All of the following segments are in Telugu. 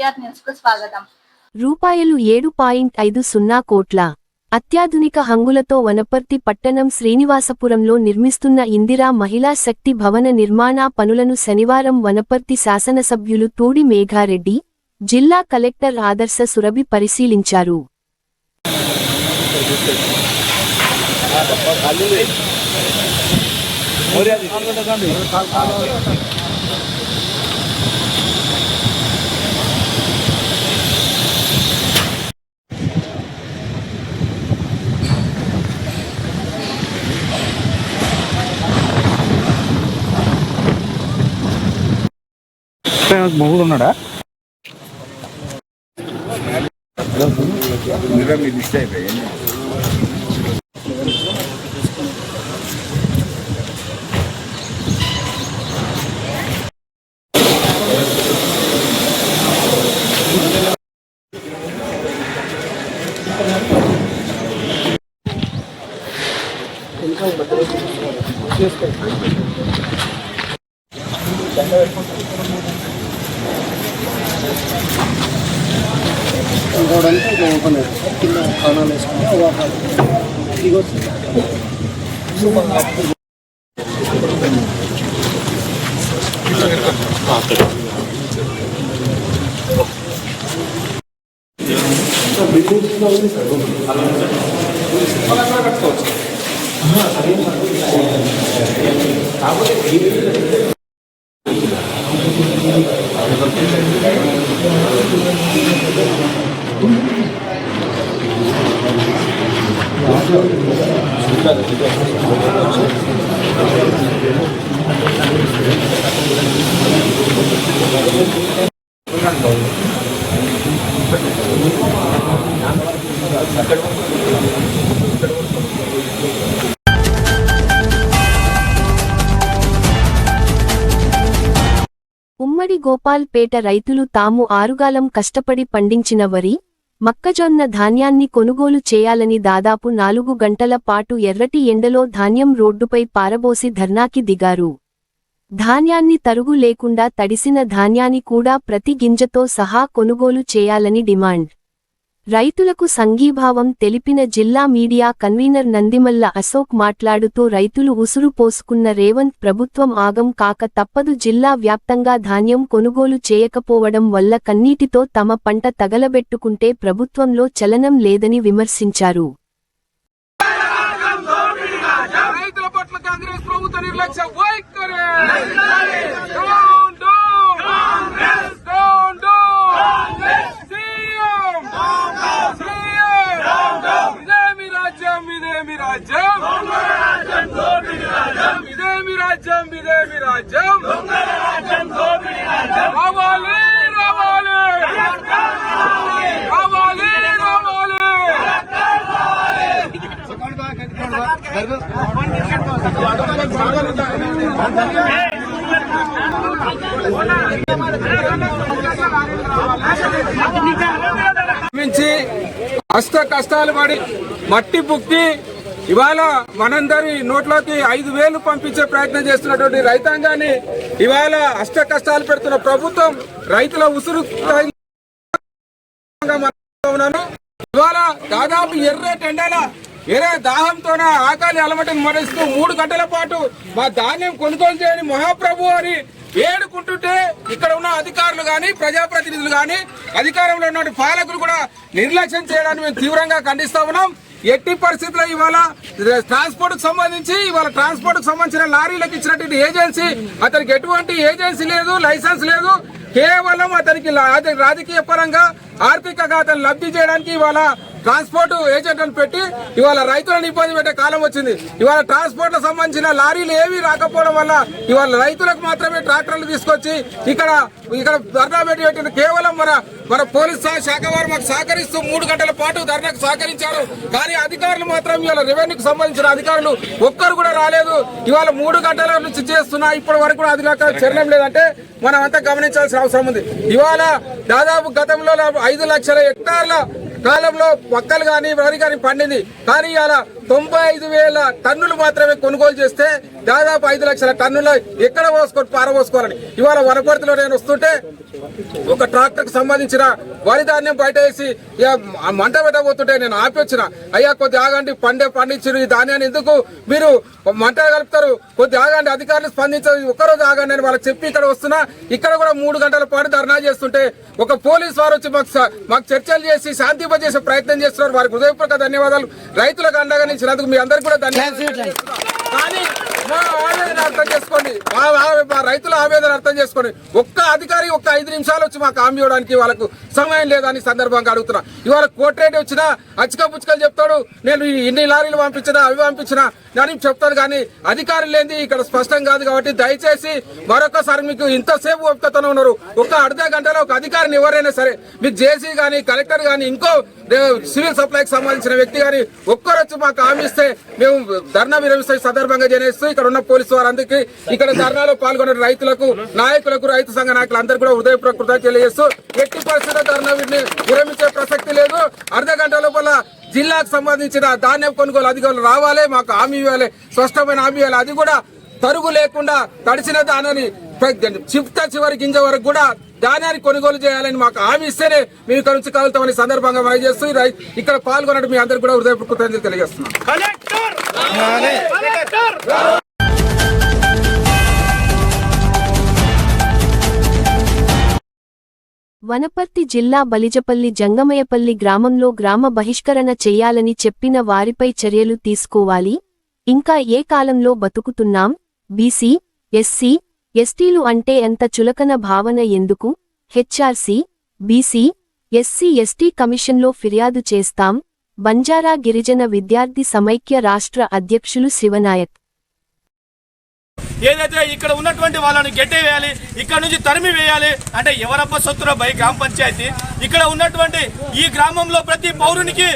కేఆర్ న్యూస్ కు స్వాగతం. రూపాయలు 7.50 కోట్ల అత్యాధునిక హంగులతో వనపర్తి పట్టణం శ్రీనివాసపురంలో నిర్మిస్తున్న ఇందిరా మహిళా శక్తి భవన నిర్మాణ పనులను శనివారం వనపర్తి శాసనసభ్యులు తూడి మేఘారెడ్డి, జిల్లా కలెక్టర్ ఆదర్శ సురభి పరిశీలించారు. మొగుడు ఉన్నాడా? ఇంకోడంటే ఓపెన్ కింద కాణాలు వేసుకుంటే ఉమ్మడి గోపాల్పేట రైతులు తాము ఆరుగాలం కష్టపడి పండించిన వరి, మొక్కజొన్న ధాన్యాన్ని కొనుగోలు చేయాలని దాదాపు 4 గంటల పాటు ఎర్రటి ఎండలో ధాన్యం రోడ్డుపై పారబోసి ధర్నాకి దిగారు. ధాన్యాన్ని తరుగు లేకుండా తడిసిన ధాన్యాన్ని కూడా ప్రతి గింజతో సహా కొనుగోలు చేయాలని డిమాండ్. రైతులకు సంఘీభావం తెలిపిన జిల్లా మీడియా కన్వీనర్ నందిమల్ల అశోక్ మాట్లాడుతూ రైతులు ఉసురు పోసుకున్న రేవంత్ ప్రభుత్వం ఆగం కాక తప్పదు. జిల్లా వ్యాప్తంగా ధాన్యం కొనుగోలు చేయకపోవడం వల్ల కన్నీటితో తమ పంట తగలబెట్టుకుంటే ప్రభుత్వంలో చలనం లేదని విమర్శించారు. అష్ట కష్టాలు పడి మట్టి బుక్కి ఇవాళ మనందరి నోట్లోకి 5,000 పంపించే ప్రయత్నం చేస్తున్నటువంటి రైతాంగాన్ని ఇవాళ అష్ట కష్టాలు పెడుతున్న ప్రభుత్వం రైతుల ఉసురు ఇవాళ దాదాపు ఎర్ర దాహంతోన ఆకలి అలమటను మరిస్తూ 3 గంటల పాటు మా ధాన్యం కొనుగోలు చేయని మహాప్రభు అని ఏడుకుంటుంటే ఇక్కడ ఉన్న అధికారులు గాని ప్రజాప్రతినిధులు గాని అధికారంలో ఉన్న పాలకులు కూడా నిర్లక్ష్యం చేయడాన్ని మేము తీవ్రంగా ఖండిస్తా ఉన్నాం. ఎట్టి పరిస్థితుల్లో ఇవాళ ట్రాన్స్పోర్ట్ కు సంబంధించిన లారీలకు ఇచ్చినటువంటి ఏజెన్సీ అతనికి ఎటువంటి ఏజెన్సీ లేదు, లైసెన్స్ లేదు. కేవలం అతనికి రాజకీయ పరంగా ఆర్థికంగా అతను లబ్ధి చేయడానికి ఇవాళ ట్రాన్స్పోర్ట్ ఏజెంట్ అని పెట్టి ఇవాళ రైతులను ఇబ్బంది పెట్టే కాలం వచ్చింది. ఇవాళ ట్రాన్స్పోర్ట్ కు సంబంధించిన లారీలు ఏవి రాకపోవడం వల్ల ఇవాళ రైతులకు మాత్రమే ట్రాక్టర్లు తీసుకొచ్చి ఇక్కడ ధర్నా పెట్టిన కేవలం మన పోలీస్ శాఖ వారు మాకు సహకరిస్తూ 3 గంటల పాటు ధర్నాకు సహకరించారు. కానీ అధికారులు మాత్రం ఇవాళ రెవెన్యూకి సంబంధించిన అధికారులు ఒక్కరు కూడా రాలేదు. ఇవాళ 3 గంటల నుంచి చేస్తున్నా ఇప్పటి వరకు కూడా అధికారులు చర్యలు లేదంటే మనం అంతా గమనించాల్సిన అవసరం ఉంది. ఇవాళ దాదాపు గతంలో 5 లక్షల హెక్టార్ల కాలంలో మొక్కలు కానీ వరి కానీ పండింది. కానీ ఇవాళ 95,000 టన్నులు మాత్రమే కొనుగోలు చేస్తే దాదాపు 5 లక్షల టన్నులు ఎక్కడ పారబోసుకోవాలని ఇవాళ వనపర్తిలో నేను వస్తుంటే ఒక ట్రాక్టర్ కు సంబంధించిన వరి ధాన్యం బయట వేసి మంట పెట్టబోతుంటే నేను ఆపి వచ్చిన, అయ్యా కొద్ది ఆగండి, పండించారు ఈ ధాన్యాన్ని ఎందుకు మీరు మంట కలుపుతారు, కొద్ది ఆగండి, అధికారులు స్పందించారు, ఒక్కరోజు ఆగండి అని వాళ్ళకి చెప్పి ఇక్కడ వస్తున్నా. ఇక్కడ కూడా 3 గంటల పాటు ధర్నా చేస్తుంటే ఒక పోలీస్ వారు వచ్చి మాకు చర్చలు చేసి శాంతింపజేసే ప్రయత్నం చేస్తున్నారు. వారికి హృదయపూర్వక ధన్యవాదాలు. రైతులకు అండగా నిలిచినందుకు మీ అందరికీ కూడా ధన్యవాదాలు. కానీ మా ఆవేదన అర్థం చేసుకోండి, మా రైతుల ఆవేదన అర్థం చేసుకోండి. ఒక్క అధికారి 5 నిమిషాలు వచ్చి మాకు హామీ ఇవ్వడానికి వాళ్ళకు సమయం లేదని సందర్భంగా అడుగుతున్నా. ఇవాళ కోర్టురేట్ వచ్చినా అచ్చికపుచ్చుకలు చెప్తాడు, నేను ఇన్ని లారీలు పంపించినా అవి పంపించినా అని చెప్తాడు. కానీ అధికారులు లేని ఇక్కడ స్పష్టం కాదు. కాబట్టి దయచేసి మరొకసారి మీకు ఇంతసేపు ఒప్పుకతోనే ఉన్నారు, ఒక్క అర్ధ గంటలో ఒక అధికారిని ఎవరైనా సరే మీకు జేసీ గానీ కలెక్టర్ గానీ ఇంకో సివిల్ సప్లైకి సంబంధించిన వ్యక్తి గానీ ఒక్కరు వచ్చి మాకు హామీ ఇస్తే మేము ధర్నా విరమిస్తే సందర్భంగా చేస్తూ ఇక్కడ ఉన్న పోలీసు వారందరికీ ఇక్కడ ధర్నాలో పాల్గొన్న రైతులకు నాయకులకు రైతు సంఘ నాయకులందరూ కూడా హృదయపూర్వక కృతజ్ఞతలు తెలియజేస్తూ ఎట్టి పరిస్థితుల్లో ధర్నా విరమించే ప్రసక్తి లేదు. అర్ధ గంట లోపల జిల్లాకు సంబంధించిన ధాన్యం కొనుగోలు అధికారులు రావాలి, మాకు హామీ ఇవ్వాలి, స్పష్టమైన హామీ ఇవ్వాలి. అది కూడా తరుగు లేకుండా తడిసిన ధాన్యాన్ని చివరి గింజ వరకు కూడా ధాన్యాన్ని కొనుగోలు చేయాలని మాకు హామీ ఇస్తేనే మేము ఇక్కడ నుంచి కలుగుతామని సందర్భంగా మనం చేస్తూ ఇక్కడ పాల్గొనడం మీ అందరికీ కూడా హృదయపూర్వక కృతజ్ఞతలు తెలియజేస్తున్నాం. వనపర్తి జిల్లా బలిజపల్లి జంగమయ్యపల్లి గ్రామంలో గ్రామ బహిష్కరణ చెయ్యాలని చెప్పిన వారిపై చర్యలు తీసుకోవాలి. ఇంకా ఏ కాలంలో బతుకుతున్నాం? బీసీ, ఎస్సీ, ఎస్టీలు అంటే ఎంత చులకన భావన ఎందుకు? హెచ్ఆర్సీ, బీసీ, ఎస్సీ ఎస్టీ కమిషన్లో ఫిర్యాదు చేస్తాం. బంజారా గిరిజన విద్యార్థి సమైక్య రాష్ట్ర అధ్యక్షులు శివనాయక్. ఏదైతే ఇక్కడ ఉన్నటువంటి వాళ్ళని గెట్టేయాలి, ఇక్కడ నుంచి తరిమి వేయాలి అంటే ఎవరబ్బ సొత్తుర బై గ్రామ పంచాయతీ. ఇక్కడ ఉన్నటువంటి ఈ గ్రామంలో ప్రతి పౌరునికి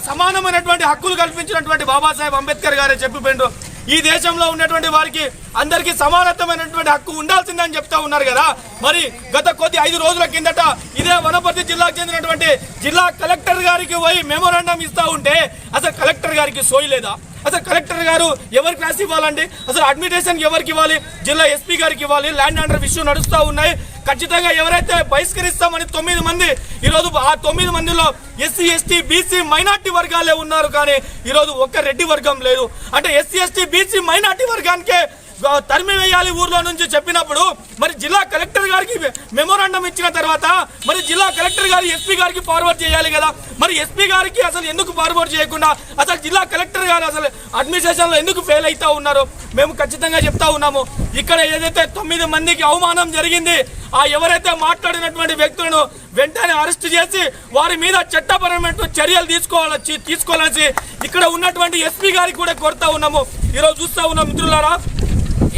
సమానమైనటువంటి హక్కులు కల్పించినటువంటి బాబాసాహెబ్ అంబేద్కర్ గారే చెప్పిపోయిండు. ఈ దేశంలో ఉన్నటువంటి వారికి అందరికీ సమానత్వమైనటువంటి హక్కు ఉండాల్సిందని చెప్తా ఉన్నారు కదా. మరి గత 5 రోజుల కిందట ఇదే వనపర్తి జిల్లాకు చెందినటువంటి జిల్లా కలెక్టర్ గారికి పోయి మెమోరాండం ఇస్తా ఉంటే అసలు కలెక్టర్ గారికి సోయి లేదా? అసలు కలెక్టర్ గారు ఎవరికి రాసి ఇవ్వాలండి? అసలు అడ్మిటేషన్ ఎవరికి ఇవ్వాలి? జిల్లా ఎస్పీ గారికి ఇవ్వాలి. ల్యాండ్ ఆర్డర్ ఇష్యూ నడుస్తూ ఉన్నాయి. ఖచ్చితంగా ఎవరైతే బహిష్కరిస్తామని 9 మంది, ఈరోజు ఆ 9 మందిలో ఎస్సీ ఎస్టీ బీసీ మైనార్టీ వర్గాలే ఉన్నారు. కానీ ఈరోజు ఒక్క రెడ్డి వర్గం లేదు. అంటే ఎస్సీ ఎస్టీ బీసీ మైనార్టీ వర్గానికే తరిమి వేయాలి ఊర్లో నుంచి చెప్పినప్పుడు మరి జిల్లా కలెక్టర్ గారికి మెమోరాండం ఇచ్చిన తర్వాత మరి జిల్లా కలెక్టర్ గారు ఎస్పీ గారికి ఫార్వర్డ్ చేయాలి కదా. మరి ఎస్పీ గారికి అసలు ఎందుకు ఫార్వర్డ్ చేయకుండా అసలు జిల్లా కలెక్టర్ గారు అసలు అడ్మినిస్ట్రేషన్ లో ఎందుకు ఫెయిల్ అవుతా ఉన్నారు? మేము ఖచ్చితంగా చెప్తా ఉన్నాము. ఇక్కడ ఏదైతే 9 మందికి అవమానం జరిగింది, ఆ ఎవరైతే మాట్లాడినటువంటి వ్యక్తులను వెంటనే అరెస్ట్ చేసి వారి మీద చట్టపరమైన చర్యలు తీసుకోవాలని ఇక్కడ ఉన్నటువంటి ఎస్పీ గారికి కూడా కోరుతా ఉన్నాము. ఈరోజు చూస్తా ఉన్నాం మిత్రులారా,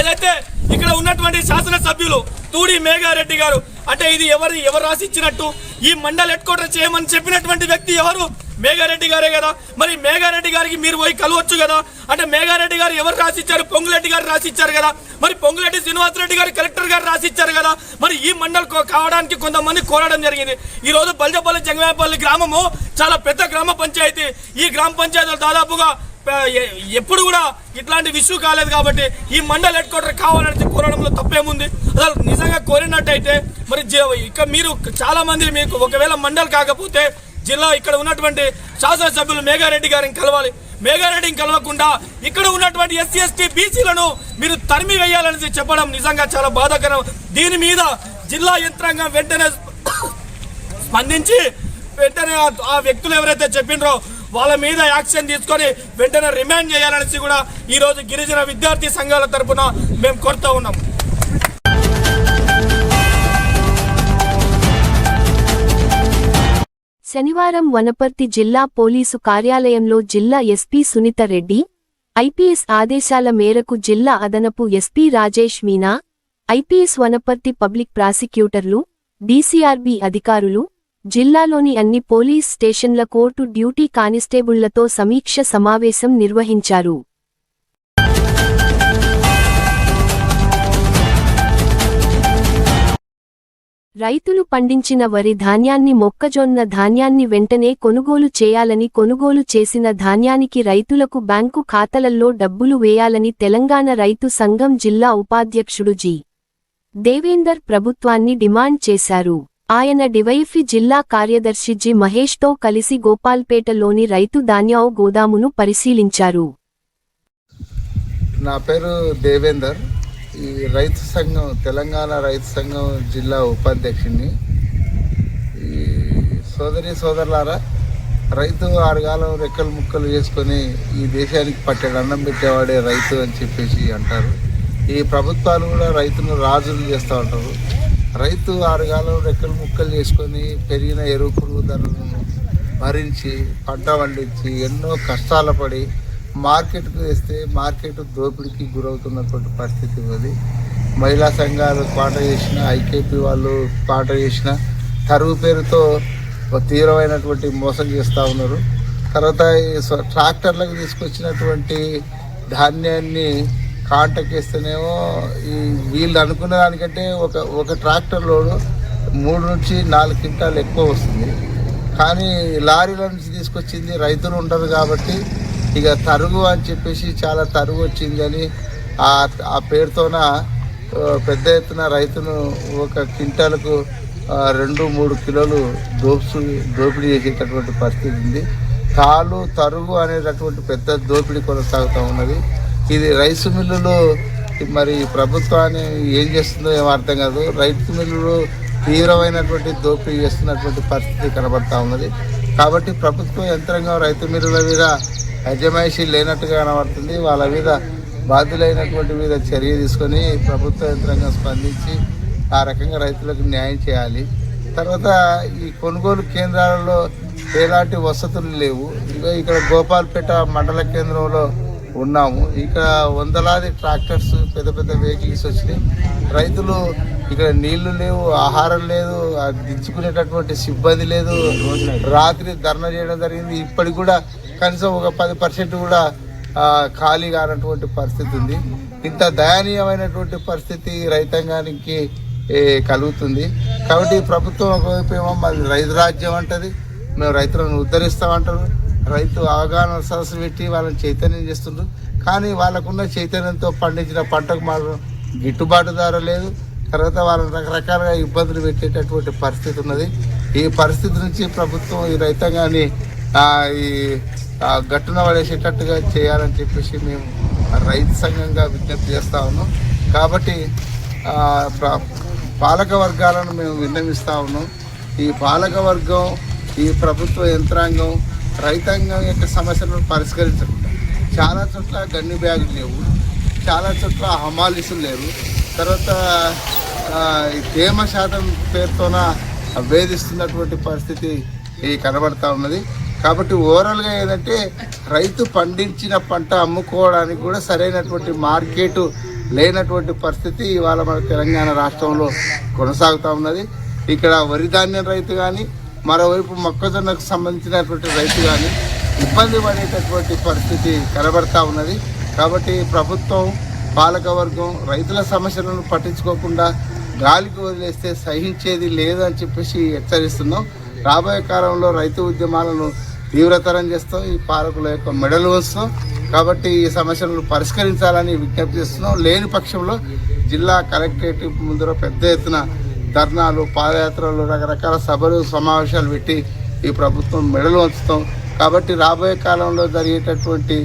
ఏదైతే ఇక్కడ ఉన్నటువంటి శాసనసభ్యులు తూడి మేఘారెడ్డి గారు అంటే ఇది ఎవరు రాసి ఇచ్చినట్టు? ఈ మండల్ హెడ్ క్వార్టర్ చేయమని చెప్పినటువంటి వ్యక్తి ఎవరు? మేఘారెడ్డి గారే కదా. మరి మేఘారెడ్డి గారికి మీరు పోయి కలవచ్చు కదా. అంటే మేఘారెడ్డి గారు ఎవరు రాసిచ్చారు? పొంగులెడ్డి గారు రాసిచ్చారు కదా. మరి పొంగులెడ్డి శ్రీనివాసరెడ్డి గారు కలెక్టర్ గారు రాసిచ్చారు కదా. మరి ఈ మండల్ కావడానికి కొంతమంది కోరడం జరిగింది. ఈ రోజు బలిజపల్లి జంగమయ్యపల్లి గ్రామము చాలా పెద్ద గ్రామ పంచాయతీ. ఈ గ్రామ పంచాయతీలు దాదాపుగా ఎప్పుడు కూడా ఇట్లాంటి ఇష్యూ కాలేదు. కాబట్టి ఈ మండల్ హెడ్ క్వార్టర్ కావాలని కోరడంలో తప్పేముంది? అసలు నిజంగా కోరినట్టయితే మరి ఇక మీరు చాలా మంది మీకు ఒకవేళ మండల్ కాకపోతే జిల్లా ఇక్కడ ఉన్నటువంటి శాసనసభ్యులు మేఘారెడ్డి గారిని కలవాలి. మేఘారెడ్డిని కలవకుండా ఇక్కడ ఉన్నటువంటి ఎస్సీ ఎస్టీ బీసీలను మీరు తరిమి వేయాలని చెప్పడం నిజంగా చాలా బాధాకరం. దీని మీద జిల్లా యంత్రాంగం వెంటనే స్పందించి వెంటనే ఆ వ్యక్తులు ఎవరైతే చెప్పినరో వాళ్ళ మీద యాక్షన్ తీసుకొని వెంటనే రిమాండ్ చేయాలనేసి కూడా ఈ రోజు గిరిజన విద్యార్థి సంఘాల తరఫున మేము కోరుతా ఉన్నాం. శనివారం వనపర్తి జిల్లా పోలీసు కార్యాలయంలో జిల్లా ఎస్పీ సునీత రెడ్డి, ఐపీఎస్ ఆదేశాల మేరకు జిల్లా అదనపు SP Rajesh Meena, IPS Wanaparthy public ప్రాసిక్యూటర్లు, డీసీఆర్బీ అధికారులు, జిల్లాలోని అన్ని పోలీస్ స్టేషన్ల కోర్టు డ్యూటీ కానిస్టేబుళ్లతో సమీక్ష సమావేశం నిర్వహించారు. రైతులు పండించిన వరి ధాన్యాన్ని మొక్కజొన్న ధాన్యాన్ని వెంటనే కొనుగోలు చేయాలని కొనుగోలు చేసిన ధాన్యానికి రైతులకు బ్యాంకు ఖాతాలలో డబ్బులు వేయాలని తెలంగాణ రైతు సంఘం జిల్లా ఉపాధ్యక్షుడు జి. దేవేందర్ ప్రభుత్వాన్ని డిమాండ్ చేశారు. ఆయన డివైఎఫ్ఐ జిల్లా కార్యదర్శి జి. మహేష్తో కలిసి గోపాల్పేటలోని రైతు ధాన్యాల గోదామును పరిశీలించారు. నా పేరు దేవేందర్. ఈ రైతు సంఘం తెలంగాణ రైతు సంఘం జిల్లా ఉపాధ్యక్షుడిని. ఈ సోదరులారా, రైతు ఆరుగాలం రెక్కలు ముక్కలు చేసుకొని ఈ దేశానికి పట్టెడు అన్నం పెట్టేవాడే రైతు అని చెప్పేసి అంటారు. ఈ ప్రభుత్వాలు కూడా రైతును రాజులు చేస్తూ ఉంటారు. రైతు ఆరుగాలం రెక్కలు ముక్కలు చేసుకొని పెరిగిన ఎరువు పురుగు ధరలను భరించి పంట పండించి ఎన్నో కష్టాలు పడి మార్కెట్కు వేస్తే మార్కెట్ దోపిడీకి గురవుతున్నటువంటి పరిస్థితి ఉన్నది. మహిళా సంఘాలు పాట చేసిన, ఐకేపీ వాళ్ళు పాట చేసిన తరువు పేరుతో తీవ్రమైనటువంటి మోసం చేస్తూ ఉన్నారు. తర్వాత ట్రాక్టర్లకు తీసుకొచ్చినటువంటి ధాన్యాన్ని కాంటకేస్తేనేమో ఈ వీళ్ళు అనుకున్న దానికంటే ఒక ట్రాక్టర్ లోడు 3 నుంచి 4 క్వింటాలు ఎక్కువ వస్తుంది. కానీ లారీల నుంచి తీసుకొచ్చింది రైతులు ఉండరు కాబట్టి ఇక తరుగు అని చెప్పేసి చాలా తరుగు వచ్చిందని ఆ పేరుతోన పెద్ద ఎత్తున రైతును ఒక క్వింటాలకు 2-3 కిలోలు దోపిడీ చేసేటటువంటి పరిస్థితి ఉంది. తాలు తరుగు అనేటటువంటి పెద్ద దోపిడీ కొనసాగుతూ ఉన్నది. ఇది రైసు మిల్లులు మరి ప్రభుత్వాన్ని ఏం చేస్తుందో ఏమో అర్థం కాదు. రైతు మిల్లులు తీవ్రమైనటువంటి దోపిడీ చేస్తున్నటువంటి పరిస్థితి కనబడతా ఉన్నది. కాబట్టి ప్రభుత్వ యంత్రాంగం రైతు మిల్లుల మీద అజమాయిషీ లేనట్టుగా కనబడుతుంది. వాళ్ళ మీద బాధ్యులైనటువంటి మీద చర్య తీసుకొని ప్రభుత్వ యంత్రాంగం స్పందించి ఆ రకంగా రైతులకు న్యాయం చేయాలి. తర్వాత ఈ కొనుగోలు కేంద్రాలలో ఎలాంటి వసతులు లేవు. ఇక్కడ గోపాల్పేట మండల కేంద్రంలో ఉన్నాము. ఇక్కడ వందలాది ట్రాక్టర్స్, పెద్ద పెద్ద వెహికల్స్ వచ్చినాయి. రైతులు ఇక్కడ నీళ్లు లేవు, ఆహారం లేదు, దించుకునేటటువంటి సిబ్బంది లేదు. రాత్రి ధర్నా చేయడం జరిగింది. ఇప్పటికి కూడా కనీసం ఒక 10% కూడా ఖాళీ కానటువంటి పరిస్థితి ఉంది. ఇంత దయనీయమైనటువంటి పరిస్థితి రైతాంగానికి కలుగుతుంది. కాబట్టి ప్రభుత్వం ఒకవైపు ఏమో మరి రైతు రాజ్యం అంటది, మేము రైతులను ఉద్ధరిస్తామంటారు. రైతు అవగాహన సదస్సు పెట్టి వాళ్ళని చైతన్యం చేస్తుండ్రు. కానీ వాళ్ళకున్న చైతన్యంతో పండించిన పంటకు మాత్రం గిట్టుబాటు ధర లేదు. తర్వాత వాళ్ళని రకరకాలుగా ఇబ్బందులు పెట్టేటటువంటి పరిస్థితి ఉన్నది. ఈ పరిస్థితి నుంచి ప్రభుత్వం ఈ రైతాంగాన్ని ఈ గట్టున పడేసేటట్టుగా చేయాలని చెప్పేసి మేము రైతు సంఘంగా విజ్ఞప్తి చేస్తూ ఉన్నాం. కాబట్టి పాలక వర్గాలను మేము విన్నవిస్తూ ఉన్నాం. ఈ పాలక వర్గం, ఈ ప్రభుత్వ యంత్రాంగం రైతాంగం యొక్క సమస్యలను పరిష్కరించకుండా చాలా చోట్ల గన్ని బ్యాగులు లేవు, చాలా చోట్ల హమాలీసులు లేరు. తర్వాత తేమ శాతం పేరుతోన వేధిస్తున్నటువంటి పరిస్థితి కనబడతా ఉన్నది. కాబట్టి ఓవరాల్గా ఏంటంటే రైతు పండించిన పంట అమ్ముకోవడానికి కూడా సరైనటువంటి మార్కెట్ లేనటువంటి పరిస్థితి ఇవాళ మన తెలంగాణ రాష్ట్రంలో కొనసాగుతూ ఉన్నది. ఇక్కడ వరి ధాన్యం రైతు కానీ, మరోవైపు మొక్కజొన్నకు సంబంధించినటువంటి రైతు కానీ ఇబ్బంది పడేటటువంటి పరిస్థితి కనబడతా ఉన్నది. కాబట్టి ప్రభుత్వం, పాలకవర్గం రైతుల సమస్యలను పట్టించుకోకుండా గాలికి వదిలేస్తే సహించేది లేదని చెప్పేసి హెచ్చరిస్తున్నాం. రాబోయే కాలంలో రైతు ఉద్యమాలను తీవ్రతరం చేస్తాం, ఈ పాలకుల యొక్క మెడలు వస్తాం. కాబట్టి ఈ సమస్యలను పరిష్కరించాలని విజ్ఞప్తి చేస్తున్నాం. లేని పక్షంలో జిల్లా కలెక్టరేట్ ముందర పెద్ద ఎత్తున ధర్నాలు, పాదయాత్రలు, రకరకాల సభలు, సమావేశాలు పెట్టి ఈ ప్రభుత్వం మెడలు వంచుతాం. కాబట్టి రాబోయే కాలంలో జరిగేటటువంటి